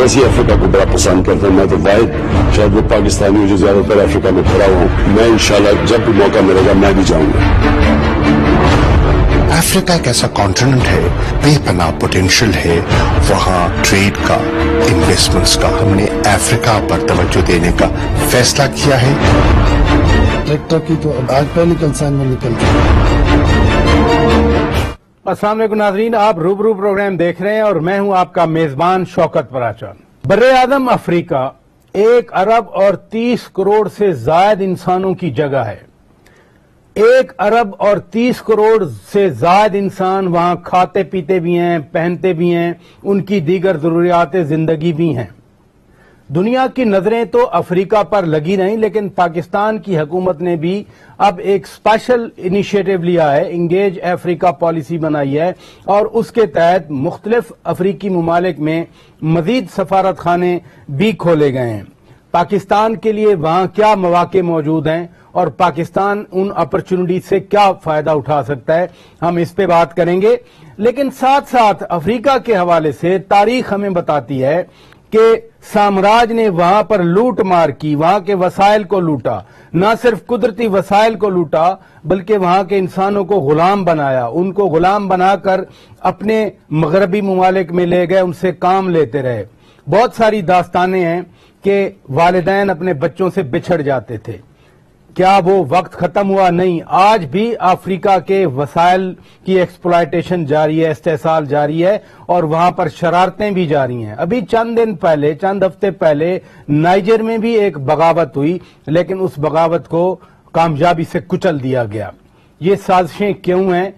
ویسے افریقہ کو بڑا پسند کرتا ہوں. میں تو واحد شاید وہ پاکستانی ہوں جو زیادہ تر افریقہ میں کھڑا ہوں. میں انشاءاللہ جب بھی موقع ملے گا میں بھی جاؤں گا. افریقہ ایک ایسا کانٹیننٹ ہے، بے پناہ پوٹینشیل ہے وہاں ٹریڈ کا، انویسٹمنٹس کا. ہم نے افریقہ پر توجہ دینے کا فیصلہ کیا ہے. ٹریکٹر کی تو آج پہلی کنسائنمنٹ نکل گئی. السلام علیکم ناظرین، آپ روبرو پروگرام دیکھ رہے ہیں اور میں ہوں آپ کا میزبان شوکت پراچا. براعظم افریقہ 1 ارب اور 30 کروڑ سے زائد انسانوں کی جگہ ہے. 1 ارب اور 30 کروڑ سے زائد انسان وہاں کھاتے پیتے بھی ہیں، پہنتے بھی ہیں، ان کی دیگر ضروریات زندگی بھی ہیں. دنیا کی نظریں تو افریقہ پر لگی نہیں، لیکن پاکستان کی حکومت نے بھی اب ایک اسپیشل انیشیٹو لیا ہے، انگیج افریقہ پالیسی بنائی ہے، اور اس کے تحت مختلف افریقی ممالک میں مزید سفارت خانے بھی کھولے گئے ہیں. پاکستان کے لیے وہاں کیا مواقع موجود ہیں اور پاکستان ان اپرچونٹی سے کیا فائدہ اٹھا سکتا ہے، ہم اس پہ بات کریں گے. لیکن ساتھ ساتھ افریقہ کے حوالے سے تاریخ ہمیں بتاتی ہے کہ سامراج نے وہاں پر لوٹ مار کی، وہاں کے وسائل کو لوٹا، نہ صرف قدرتی وسائل کو لوٹا بلکہ وہاں کے انسانوں کو غلام بنایا. ان کو غلام بنا کر اپنے مغربی ممالک میں لے گئے، ان سے کام لیتے رہے. بہت ساری داستانیں ہیں کہ والدین اپنے بچوں سے بچھڑ جاتے تھے. کیا وہ وقت ختم ہوا؟ نہیں، آج بھی افریقہ کے وسائل کی ایکسپلائٹیشن جاری ہے، استحصال جاری ہے، اور وہاں پر شرارتیں بھی جاری ہیں. ابھی چند ہفتے پہلے نائجر میں بھی ایک بغاوت ہوئی، لیکن اس بغاوت کو کامیابی سے کچل دیا گیا. یہ سازشیں کیوں ہیں؟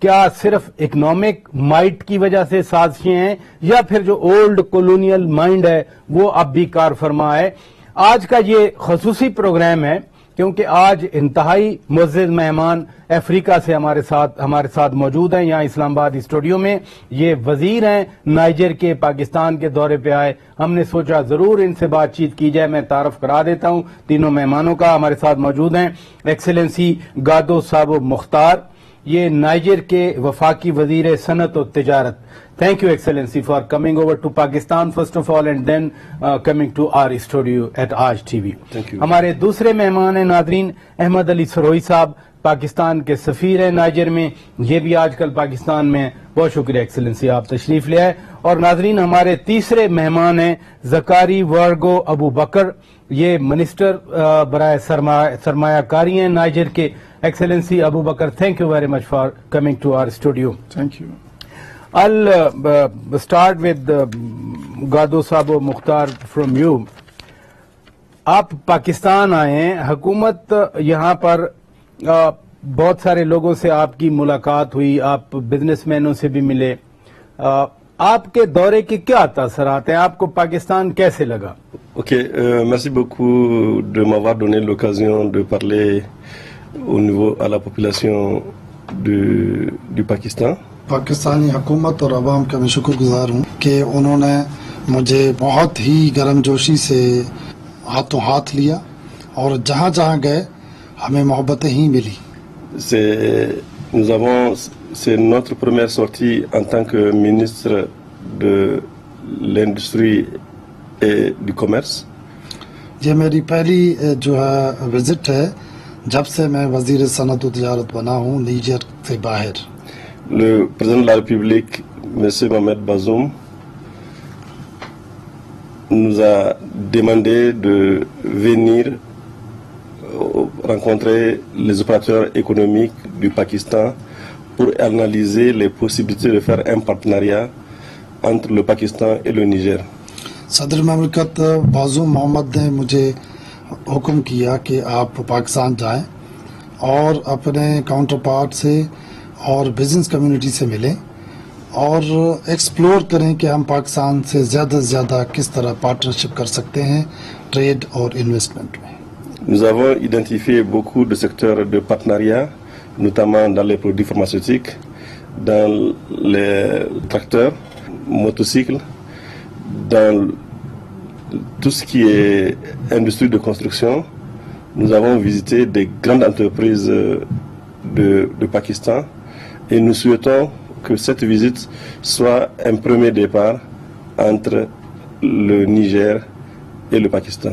کیا صرف اکنامک مائٹ کی وجہ سے سازشیں ہیں یا پھر جو اولڈ کولونیل مائنڈ ہے وہ اب بھی کار فرما ہے؟ آج کا یہ خصوصی پروگرام ہے کیونکہ آج انتہائی معزز مہمان افریقہ سے ہمارے ساتھ موجود ہیں یہاں اسلام آباد اسٹوڈیو میں. یہ وزیر ہیں نائجر کے، پاکستان کے دورے پہ آئے. ہم نے سوچا ضرور ان سے بات چیت کی جائے. میں تعارف کرا دیتا ہوں تینوں مہمانوں کا. ہمارے ساتھ موجود ہیں ایکسیلنسی گادو صابو مختار، یہ نائجر کے وفاقی وزیر صنعت و تجارت. Thank you, Excellency, for coming over to Pakistan first of all and then coming to our studio at Aaj TV. Thank you. ہمارے دوسرے مہمان ہیں ناظرین احمد علی سروئی صاحب، پاکستان کے سفیر ہیں نائجر میں، یہ بھی آج کل پاکستان میں. بہت شکریہ ایکسیلنسی، آپ تشریف لے آئے. اور ناظرین ہمارے تیسرے مہمان ہیں زکاری ورگو ابو بکر، یہ منسٹر برائے سرمایہ کاری ہیں نائجر کے. Excellency Abu Bakr, thank you very much for coming to our studio. Thank you. I'll start with Gado Sabo Mukhtar from you. آپ پاکستان آئے ہیں، حکومت یہاں پر بہت سارے لوگوں سے آپ کی ملاقات ہوئی، آپ بزنس مینوں سے بھی ملے. آپ کے دورے کے کیا تاثرات ہیں؟ آپ کو پاکستان کیسے لگا؟ Ok, merci beaucoup de m'avoir donné l'occasion de parler au niveau à la population du Pakistan. Pakistani حکومت اور عوام کا میں شکر گزار ہوں کہ انہوں نے مجھے بہت ہی گرم جوشی سے ہاتھوں ہاتھ لیا اور جہاں جہاں گئے ہمیں محبتیں ہی ملی. C'est notre première sortie en tant que ministre de l'Industrie et du Commerce. یہ میری پہلی جو ہے وزٹ ہے جب سے میں وزیر صنعت و تجارت بنا ہوں نیجر سے باہر. Le président de la République, M. Mohamed Bazoum, nous a demandé de venir rencontrer les opérateurs économiques du Pakistan pour analyser les possibilités de faire un partenariat entre le Pakistan et le Niger. صدر مملکت بازوم محمد نے مجھے حکم کیا کہ آپ پاکستان جائیں اور اپنے کاؤنٹر پارٹ سے اور بزنس کمیونٹی سے ملیں اور ایکسپلور کریں کہ ہم پاکستان سے زیادہ سے زیادہ کس طرح پارٹنرشپ کر سکتے ہیں ٹریڈ اور انویسٹمنٹ میں. Nous avons identifié beaucoup de secteurs de partenariat, notamment dans les produits pharmaceutiques, dans les tracteurs, motocycles, dans tout ce qui est industrie de construction. Nous avons visité des grandes entreprises de Pakistan et nous souhaitons que cette visite soit un premier départ entre le Niger et le Pakistan.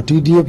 TDAP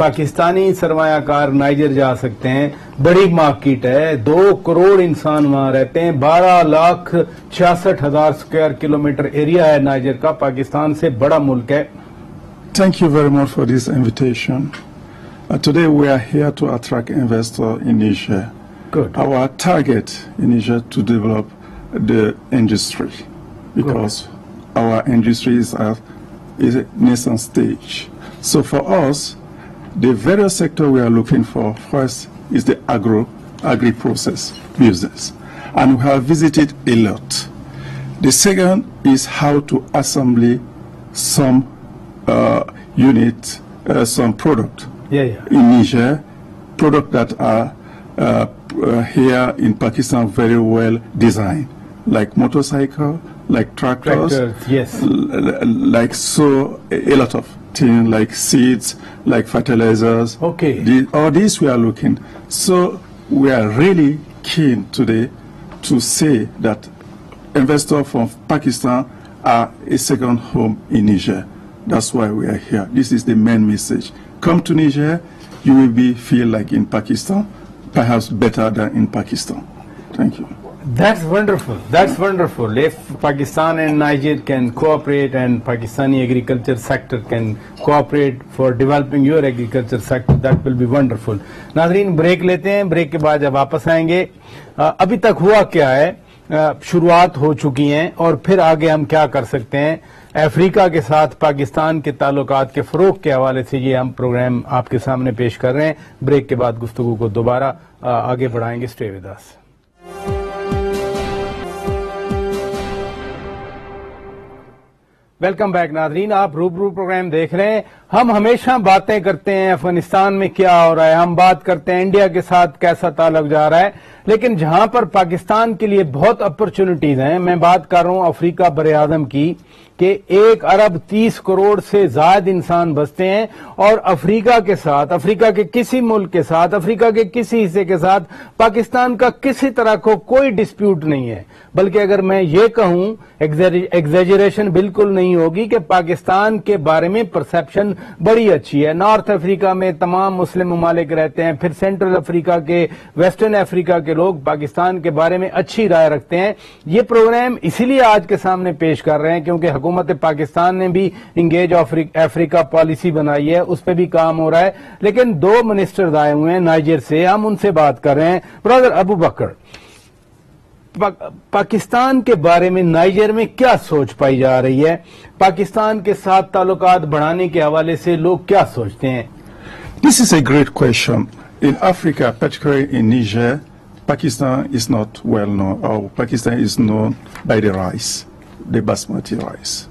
Pakistani سرمایہ کار Niger جا سکتے ہیں. بڑی market ہے, 2 کروڑ انسان وہاں رہتے ہیں, 12,66,000 اسکوائر کلومیٹر ایریا ہے نائجر کا, پاکستان سے بڑا ملک ہے. Thank you very much for this invitation. Today we are here to attract investors in Niger. Good. Our target in Niger to develop the industry because our industry is at a nascent stage. So for us, the various sector we are looking for first is the agri-process business, and we have visited a lot. The second is how to assemble some unit, some product in Niger, product that are here in Pakistan very well designed, like motorcycle, like tractors, yes, like so a lot of things, like seeds, like fertilizers. Okay. All these we are looking. So we are really keen today to say that investors from Pakistan are a second home in Niger. That's why we are here. This is the main message. Come to Niger, you will feel like in Pakistan, perhaps better than in Pakistan. Thank you. That's wonderful. That's wonderful. If Pakistan and Niger can cooperate and Pakistani agriculture sector can cooperate for developing your agriculture sector, that will be wonderful. ناظرین break لیتے ہیں, break کے بعد جب واپس آئیں گے, ابھی تک ہوا کیا ہے, شروعات ہو چکی ہیں اور پھر آگے ہم کیا کر سکتے ہیں. افریقہ کے ساتھ پاکستان کے تعلقات کے فروغ کے حوالے سے یہ ہم پروگرام آپ کے سامنے پیش کر رہے ہیں. بریک کے بعد گفتگو کو دوبارہ آگے بڑھائیں گے. Stay with us. Welcome back ناظرین, آپ روبرو پروگرام دیکھ رہے ہیں. ہم ہمیشہ باتیں کرتے ہیں افغانستان میں کیا ہو رہا ہے, ہم بات کرتے ہیں انڈیا کے ساتھ کیسا تعلق جا رہا ہے, لیکن جہاں پر پاکستان کے لیے بہت اپرچونٹیز ہیں, میں بات کر رہا ہوں افریقہ بر اعظم کی, کہ 1 ارب 30 کروڑ سے زائد انسان بستے ہیں, اور افریقہ کے ساتھ, افریقہ کے کسی ملک کے ساتھ, افریقہ کے کسی حصے کے ساتھ پاکستان کا کسی طرح کو کوئی ڈسپیوٹ نہیں ہے. بلکہ اگر میں یہ کہوں, ایگزیجریشن بالکل نہیں ہوگی کہ پاکستان کے بارے میں پرسیپشن بڑی اچھی ہے. نارتھ افریقہ میں تمام مسلم ممالک رہتے ہیں, پھر سینٹرل افریقہ کے, ویسٹرن افریقہ کے لوگ پاکستان کے بارے میں اچھی رائے رکھتے ہیں. یہ پروگرام اسی لیے آج کے سامنے پیش کر رہے ہیں کیونکہ حکومت پاکستان نے بھی انگیج افریقہ پالیسی بنائی ہے, اس پہ بھی کام ہو رہا ہے. لیکن 2 منسٹرز آئے ہوئے ہیں نائجر سے, ہم ان سے بات کر رہے ہیں. برادر ابو بکر, پاکستان کے بارے میں نائجر میں کیا سوچ پائی جا رہی ہے؟ پاکستان کے ساتھ تعلقات بڑھانے کے حوالے سے لوگ کیا سوچتے ہیں؟ This is a great question. In Africa, particularly in Niger, Pakistan is not well known, or Pakistan is known by the rice, the basmati rice.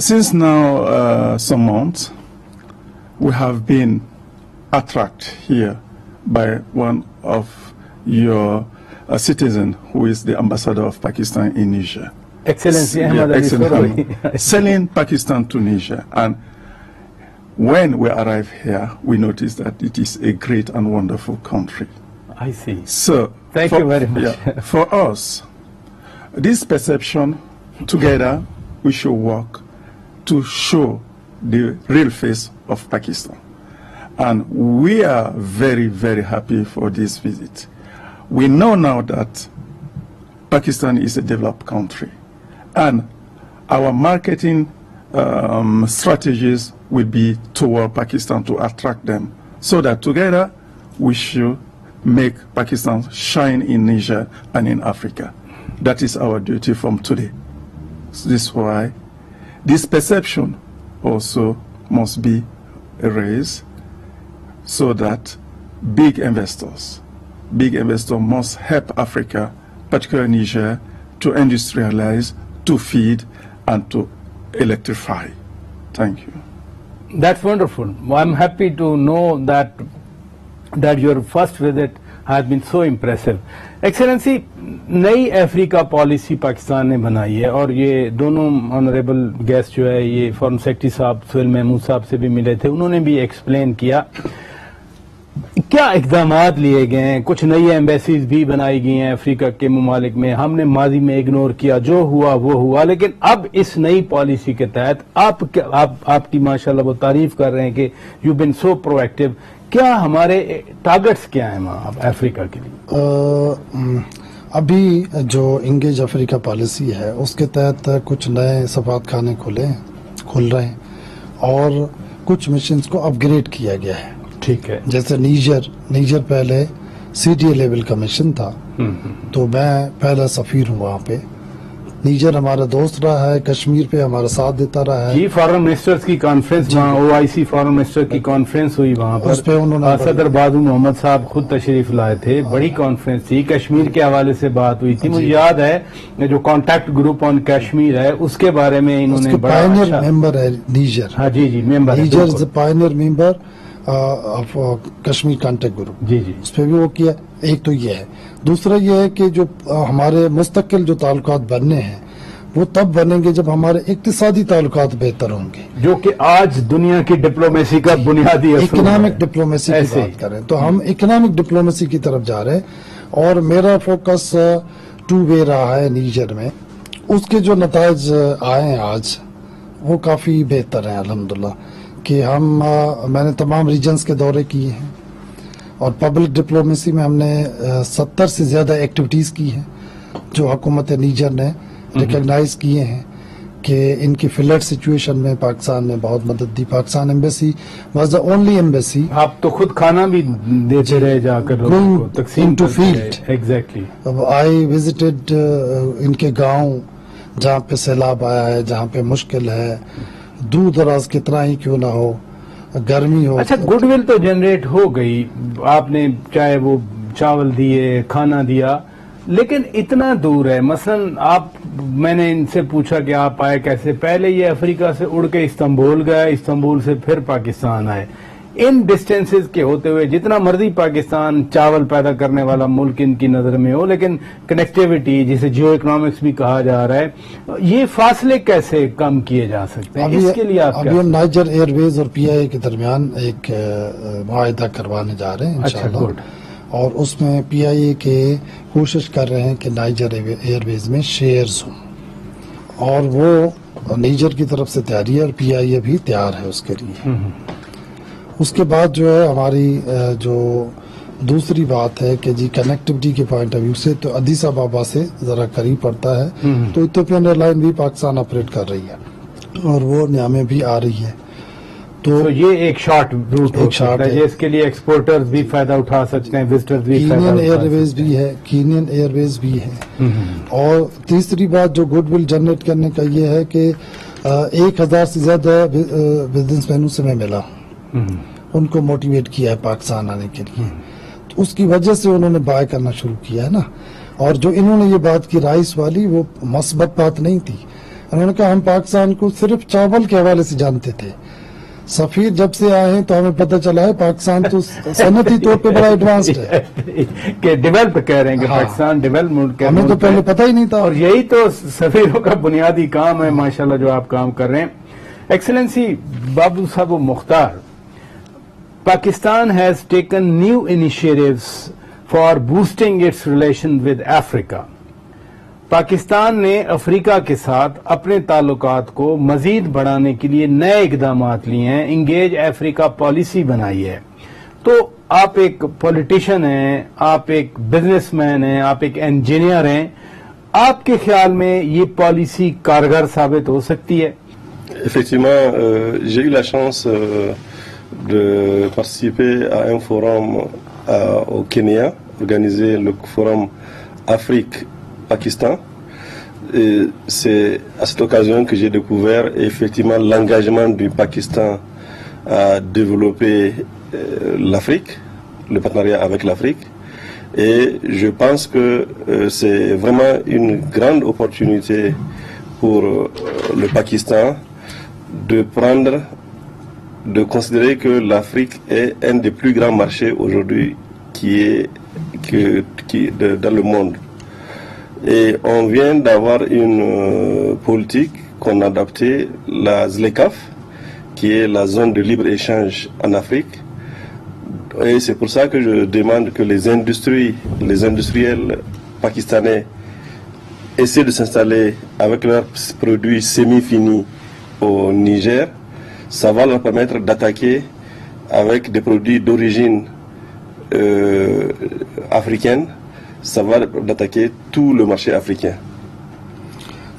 Since now some months, we have been attracted here by one of your citizen who is the ambassador of Pakistan in Niger. Excellency Ahmad Ali Sorowi. Selling Pakistan to Niger. And when we arrive here, we notice that it is a great and wonderful country. I see. So, thank you very much. For us, this perception, together, we should work to show the real face of Pakistan. And we are very, very happy for this visit. We know now that Pakistan is a developed country, and our marketing strategies will be toward Pakistan to attract them, so that together we should make Pakistan shine in Niger and in Africa. That is our duty from today. So this is why this perception also must be erased, so that big investors must help Africa, particularly Niger, to industrialize, to feed, and to electrify. Thank you. That's wonderful. I'm happy to know that your first visit has been so impressive. Excellency, نئی افریقہ policy Pakistan نے بنائی ہے, اور یہ دونوں honourable guest جو ہے, یہ فارن سیکرٹری صاحب سہیل محمود صاحب سے بھی ملے تھے, انہوں نے بھی ایکسپلین کیا. کیا اقدامات لیے گئے ہیں؟ کچھ نئی ایمبیسیز بھی بنائی گئی ہیں افریقہ کے ممالک میں، ہم نے ماضی میں اگنور کیا، جو ہوا وہ ہوا، لیکن اب اس نئی پالیسی کے تحت آپ کی ماشاءاللہ وہ تعریف کر رہے ہیں کہ you been so pro active, کیا ہمارے ٹارگٹس کیا ہیں وہاں افریقہ کے لیے؟ ابھی جو انگیج افریقہ پالیسی ہے اس کے تحت کچھ نئے سفارت خانے کھل رہے ہیں اور کچھ مشنز کو اپ گریڈ کیا گیا ہے. ٹھیک ہے. جیسے نیجر پہلے سی ڈی اے لیول کا مشن تھا، تو میں پہلا سفیر ہوں وہاں پہ. نیجر ہمارا دوست رہا ہے، کشمیر پہ ہمارا ساتھ دیتا رہا ہے. جی فارن منسٹرز کی کانفرنس، وہاں او آئی سی فارن منسٹر کی کانفرنس ہوئی، وہاں پر اس پہ انہوں نے صدر بادو محمد صاحب خود تشریف لائے تھے. بڑی کانفرنس تھی، کشمیر کے حوالے سے بات ہوئی تھی. مجھے یاد ہے جو کانٹیکٹ گروپ آن کشمیر ہے اس کے بارے میں انہوں نے بڑا پائنیئر ممبر ہے نیجر. ہاں جی member, Niger is pioneer member of Kashmir contact group. جی اس پہ بھی وہ کیا. ایک تو یہ ہے. دوسرا یہ ہے کہ جو ہمارے مستقل جو تعلقات بننے ہیں وہ تب بنیں گے جب ہمارے اقتصادی تعلقات بہتر ہوں گے، جو کہ آج دنیا کی ڈپلومیسی کا بنیادی اصول ہے. اکنامک ڈپلومیسی کی بات کریں تو ہم اکنامک ڈپلومیسی کی طرف جا رہے ہیں اور میرا فوکس 2 وے رہا ہے نیجر میں. اس کے جو نتائج آئے ہیں آج وہ کافی بہتر ہیں الحمدللہ. کہ میں نے تمام ریجنز کے دورے کیے ہیں اور پبلک ڈپلومیسی میں ہم نے 70 سے زیادہ ایکٹیویٹیز کی ہیں جو حکومت نیجر نے ریکگنائز کیے ہیں کہ ان کی فلڈ سچویشن میں پاکستان نے بہت مدد دی. Pakistan embassy was the only embassy. آپ تو خود کھانا بھی دیتے رہے جا کر تقسیم ٹو فیلڈ. ایگزیکٹلی. آئی وزٹڈ ان کے گاؤں جہاں پہ سیلاب آیا ہے، جہاں پہ مشکل ہے، دور دراز کتنا ہی کیوں نہ ہو، گرمی ہو. اچھا گڈ ول تو جنریٹ ہو گئی، آپ نے چاہے وہ چاول دیے، کھانا دیا، لیکن اتنا دور ہے. مثلا میں نے ان سے پوچھا کہ آپ آئے کیسے. پہلے یہ افریقہ سے اڑ کے استنبول گئے، استنبول سے پھر پاکستان آئے. ان ڈسٹینسز کے ہوتے ہوئے جتنا مرضی پاکستان چاول پیدا کرنے والا ملک ان کی نظر میں ہو، لیکن کنیکٹیوٹی جسے جیو اکنامکس بھی کہا جا رہا ہے، یہ فاصلے کیسے کم کیے جا سکتے ہیں؟ اس کے لیے آپ ابھی ہم نائجر ایئر ویز اور پی آئی اے کے درمیان ایک معاہدہ کروانے جا رہے ہیں انشاءاللہ. اور اس میں پی آئی اے کے کوشش کر رہے ہیں کہ نائجر ایئر ویز میں شیئرز ہوں، اور وہ نیجر کی طرف سے تیاری ہے اور پی آئی اے بھی تیار ہے اس کے لیے. اس کے بعد جو ہے ہماری جو دوسری بات ہے کہ جی کنیکٹیوٹی کے پوائنٹ آف ویو سے تو ادیس ابابا سے ذرا قریب پڑتا ہے، تو ایتھوپین ایئر لائن بھی پاکستان آپریٹ کر رہی ہے اور وہ نیامے بھی آ رہی ہے. تو یہ ایک شارٹ روٹ ہو سکتا ہے جس کے لیے ایکسپورٹرز بھی فائدہ اٹھا سکتے ہیں، وزٹرز بھی فائدہ اٹھا سکتے ہیں. ایئر ویز بھی ہے، کینین ایئر ویز بھی ہے. اور تیسری بات جو گڈ ول جنریٹ کرنے کا یہ ہے کہ 1000 سے زیادہ بزنس مینوں سے میں ملا، ان کو موٹیویٹ کیا ہے پاکستان آنے کے لیے. تو اس کی وجہ سے انہوں نے بائی کرنا شروع کیا ہے نا. اور جو انہوں نے یہ بات کی رائس والی، وہ مثبت بات نہیں تھی. انہوں نے کہا ہم پاکستان کو صرف چاول کے حوالے سے جانتے تھے، سفیر جب سے آئے ہیں تو ہمیں پتہ چلا ہے پاکستان تو صنعتی طور پہ بڑا ایڈوانسڈ ہے کہ ڈیولپ کہہ رہے ہیں کہ پاکستان ڈیولپ ملک ہے. ہمیں تو پہلے پتہ ہی نہیں تھا، اور یہی تو سفیروں کا بنیادی کام ہے ماشاءاللہ جو آپ کام کر رہے ہیں. ایکسلنسی بابو صاحب مختار، Pakistan has taken new initiatives for boosting its relation with Africa. Pakistan نے افریقہ کے ساتھ اپنے تعلقات کو مزید بڑھانے کے لیے نئے اقدامات لیے ہیں، انگیج افریقہ پالیسی بنائی ہے. تو آپ ایک پولیٹیشین ہیں، آپ ایک بزنس مین ہیں، آپ ایک انجینئر ہیں، آپ کے خیال میں یہ پالیسی کارگر ثابت ہو سکتی ہے؟ Effectivement, j'ai eu la chance de participer à un forum au Kenya, organisé le forum Afrique-Pakistan. Et c'est à cette occasion que j'ai découvert effectivement l'engagement du Pakistan à développer l'Afrique, le partenariat avec l'Afrique. Et je pense que c'est vraiment une grande opportunité pour le Pakistan de considérer que l'Afrique est un des plus grands marchés aujourd'hui dans le monde. Et on vient d'avoir une politique qu'on a adaptée, la ZLECAf, qui est la zone de libre-échange en Afrique, Et c'est pour ça que je demande que les industriels pakistanais essaient de s'installer avec leurs produits semi-finis au Niger. Ça va leur permettre d'attaquer avec des produits d'origine africaine. Ça va d'attaquer tout le marché africain.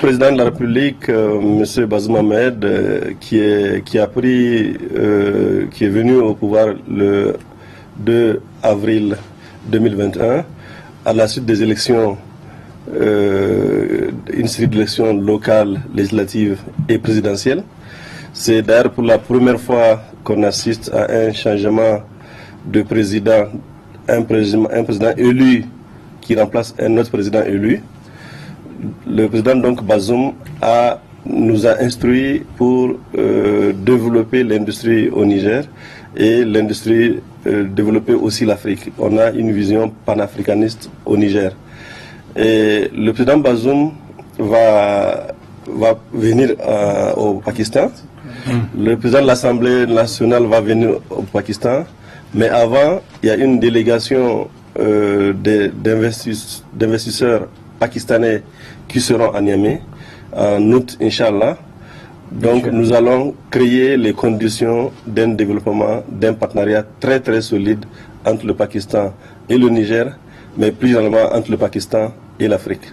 Président de la République, M. Bazoum Mohamed, qui est venu au pouvoir le 2 avril 2021, à la suite des élections, une série d'élections locales, législatives et présidentielles. C'est d'ailleurs pour la première fois qu'on assiste à un changement de président, un président élu qui remplace un autre président élu. Le président donc Bazoum nous a instruit pour développer l'industrie au Niger et l'industrie développer aussi l'Afrique. On a une vision panafricaniste au Niger. Et le président Bazoum va venir au Pakistan. Le président de l'Assemblée nationale va venir au Pakistan. Mais avant, il y a une délégation d'investisseurs pakistanais qui seront à Niamey en août, Inch'Allah. Donc nous allons créer les conditions d'un développement, d'un partenariat très très solide entre le Pakistan et le Niger, mais plus généralement entre le Pakistan et l'Afrique.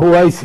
OIC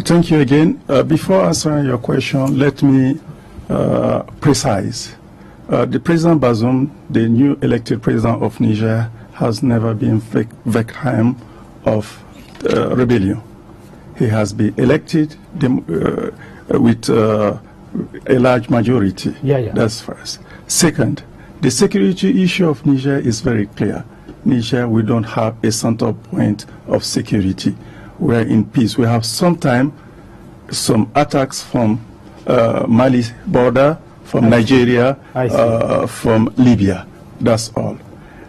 Thank you again. Before answering your question, let me precise. The President Bazoum, the new elected president of Niger, has never been victim of rebellion. He has been elected with a large majority. Yeah. That's first. Second, the security issue of Niger is very clear. Niger, we don't have a center point of security. We are in peace. We have sometimes some attacks from Mali border, from Nigeria, from Libya. That's all.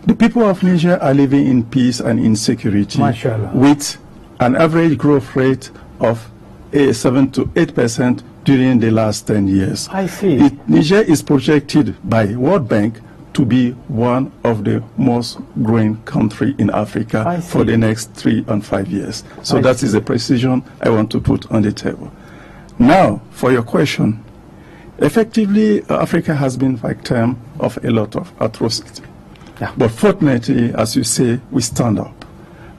The people of Niger are living in peace and in security, Mashallah, with an average growth rate of 7 to 8% during the last 10 years. I see. Niger is projected by World Bank to be one of the most growing country in Africa for the next 3 and 5 years. So that is the precision I want to put on the table. Now, for your question, effectively, Africa has been victim of a lot of atrocity. Yeah. But fortunately, as you say, we stand up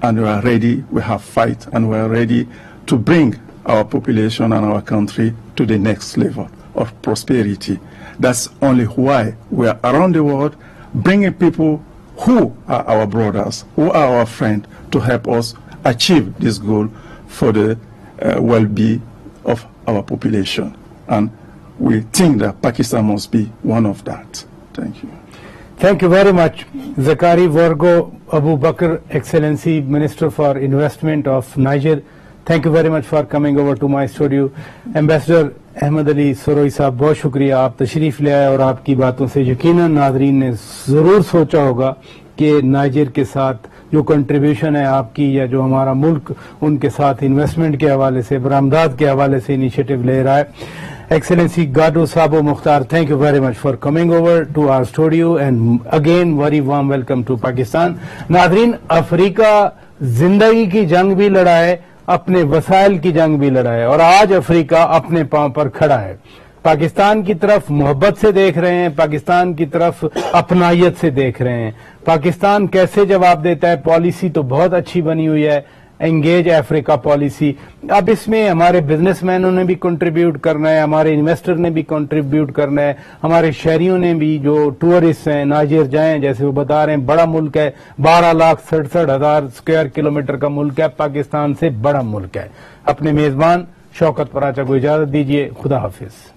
and we are ready, we have fight, and we are ready to bring our population and our country to the next level of prosperity. That's only why we are around the world bringing people who are our brothers, who are our friends, to help us achieve this goal for the well-being of our population. And we think that Pakistan must be one of that. Thank you. Thank you very much. Zakari Wargo Abu Bakr, Excellency Minister for Investment of Niger. Thank you very much for coming over to my studio. Ambassador Ahmad علی سروئی صاحب، بہت شکریہ، آپ تشریف لے آئے اور آپ کی باتوں سے یقیناً ناظرین نے ضرور سوچا ہوگا کہ نائجر کے ساتھ جو کنٹریبیوشن ہے آپ کی، یا جو ہمارا ملک ان کے ساتھ انویسٹمنٹ کے حوالے سے، برآمدات کے حوالے سے انیشیٹو لے رہا ہے. ایکسلنسی گاڈو صاحب Mukhtar, thank you very much for coming over to our studio and again very warm welcome to Pakistan. ناظرین، افریقہ زندگی کی جنگ بھی لڑا ہے، اپنے وسائل کی جنگ بھی لڑا ہے، اور آج افریقہ اپنے پاؤں پر کھڑا ہے. پاکستان کی طرف محبت سے دیکھ رہے ہیں، پاکستان کی طرف اپنائیت سے دیکھ رہے ہیں. پاکستان کیسے جواب دیتا ہے؟ پالیسی تو بہت اچھی بنی ہوئی ہے، انگیج افریقہ پالیسی. اب اس میں ہمارے بزنس مینوں نے بھی کنٹریبیوٹ کرنا ہے، ہمارے انویسٹر نے بھی کنٹریبیوٹ کرنا ہے، ہمارے شہریوں نے بھی، جو ٹورسٹ ہیں نائجر جائیں، جیسے وہ بتا رہے ہیں بڑا ملک ہے، 12,67,000 اسکوائر کلومیٹر کا ملک ہے، پاکستان سے بڑا ملک ہے. اپنے میزبان شوکت پراچا کو اجازت دیجیے، خدا حافظ.